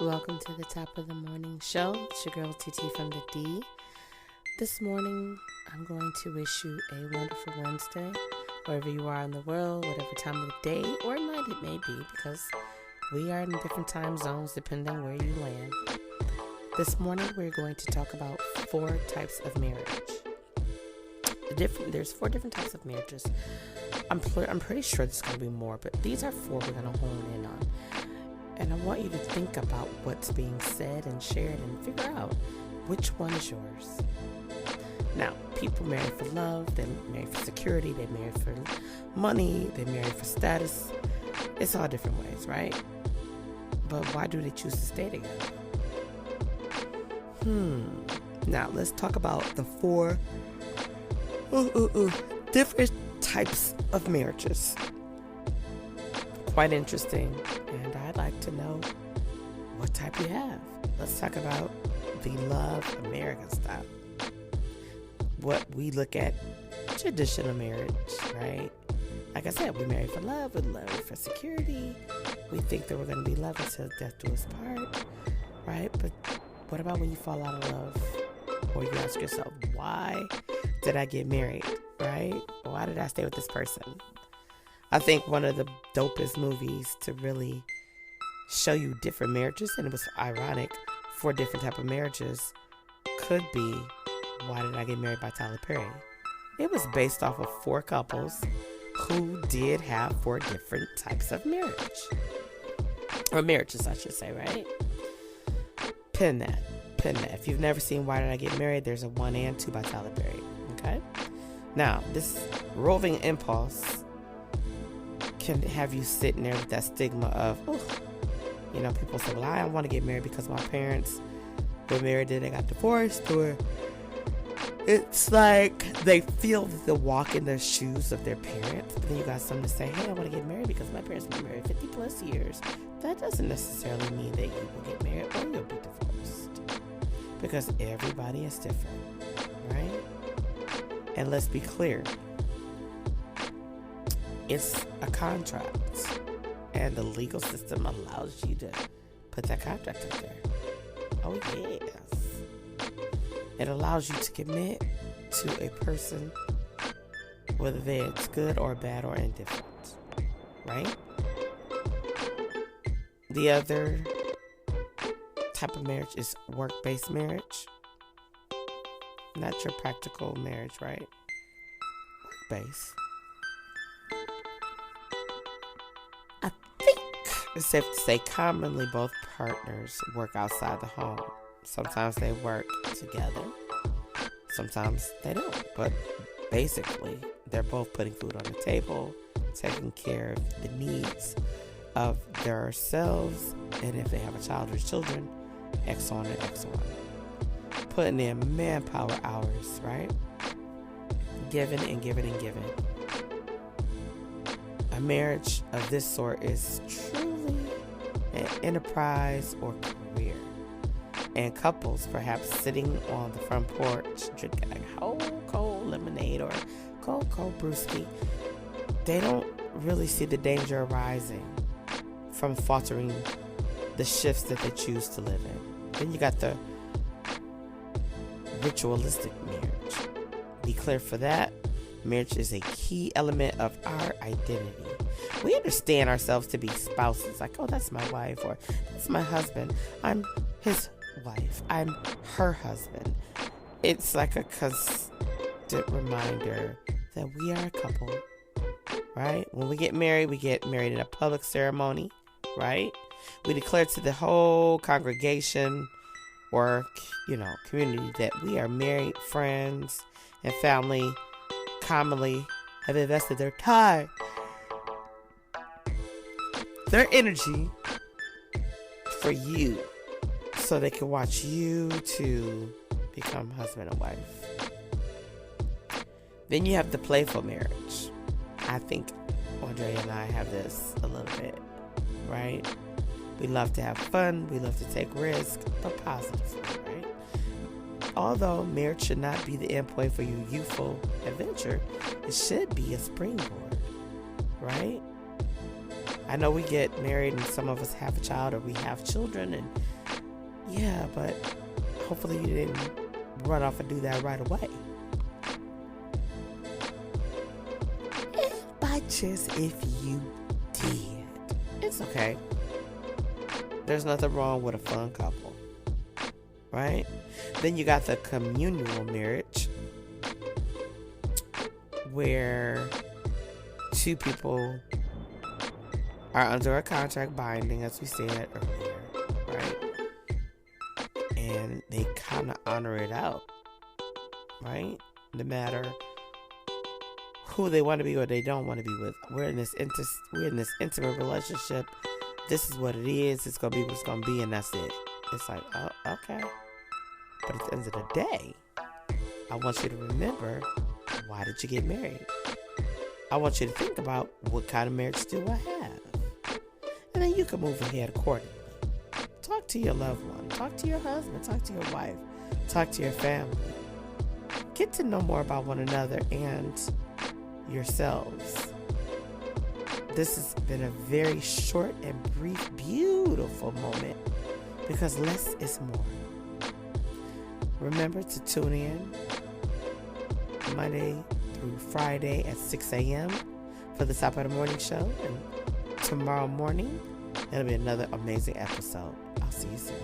Welcome to the top of the morning show. It's your girl TT from the D. This morning, I'm going to wish you a wonderful Wednesday, wherever you are in the world, whatever time of the day or night it may be, because we are in different time zones depending on where you land. This morning, we're going to talk about 4 types of marriage. There's 4 different types of marriages. I'm pretty sure there's going to be more, but these are 4 we're going to hone in on. And I want you to think about what's being said and shared and figure out which one is yours. Now, people marry for love, they marry for security, they marry for money, they marry for status. It's all different ways, right? But why do they choose to stay together? Now, let's talk about the 4 different types of marriages. Quite interesting, and I'd like to know what type you have. Let's talk about the love American style. What we look at traditional marriage, right? Like I said, we marry for love, we marry for security. We think that we're going to be loved until death do us part, right? But what about when you fall out of love? Or you ask yourself, why did I get married, right? Why did I stay with this person? I think one of the dopest movies to really show you different marriages, and it was ironic, 4 different type of marriages, could be Why Did I Get Married by Tyler Perry. It was based off of 4 couples who did have 4 different types of marriage. Or marriages, I should say, right? Pin that. If you've never seen Why Did I Get Married, there's a 1 and 2 by Tyler Perry, okay? Now, this roving impulse can have you sitting there with that stigma of, people say, well, I don't want to get married because my parents were married and they got divorced, or it's like they feel that they'll walk in the shoes of their parents. But then you got someone to say, hey, I want to get married because my parents have been married 50 plus years. That doesn't necessarily mean that you will get married or you'll be divorced, because everybody is different, right? And let's be clear. It's a contract, and the legal system allows you to put that contract up there. Oh, yes. It allows you to commit to a person, whether it's good or bad or indifferent, right? The other type of marriage is work-based marriage. Not your practical marriage, right? Work-based. It's safe to say commonly both partners work outside the home. Sometimes they work together. Sometimes they don't. But basically, they're both putting food on the table, taking care of the needs of themselves, and if they have a child or children, X on and X on. Putting in manpower hours, right? Giving and giving and giving. A marriage of this sort is truly an enterprise or career. And couples perhaps sitting on the front porch drinking a cold lemonade or cold brewski, they don't really see the danger arising from faltering the shifts that they choose to live in. Then you got the ritualistic marriage. Be clear for that. Marriage is a key element of our identity. We understand ourselves to be spouses. Like, oh, that's my wife, or that's my husband. I'm his wife. I'm her husband. It's like a constant reminder that we are a couple, right? When we get married in a public ceremony, right? We declare to the whole congregation or, community that we are married friends, and family commonly have invested their time, their energy for you, so they can watch you to become husband and wife. Then you have the playful marriage. I think Andre and I have this a little bit, right? We love to have fun, we love to take risks, but positively, right? Although marriage should not be the endpoint for your youthful adventure, it should be a springboard, right? I know we get married and some of us have a child or we have children, and yeah, but hopefully you didn't run off and do that right away. And by chance, if you did, it's okay. There's nothing wrong with a fun couple, right? Then you got the communal marriage, where two people are under a contract binding, as we said earlier, right? And they kind of honor it out, right? No matter who they want to be or they don't want to be with. We're in this intimate relationship. This is what it is. It's gonna be what it's gonna be, and that's it. It's like, oh, okay. But at the end of the day, I want you to remember, why did you get married? I want you to think about, what kind of marriage do I have? And then you can move ahead accordingly. Talk to your loved one. Talk to your husband. Talk to your wife. Talk to your family. Get to know more about one another and yourselves. This has been a very short and brief, beautiful moment, because less is more. Remember to tune in Monday through Friday at 6 a.m. for the Top of the Morning Show. And tomorrow morning, it'll be another amazing episode. I'll see you soon.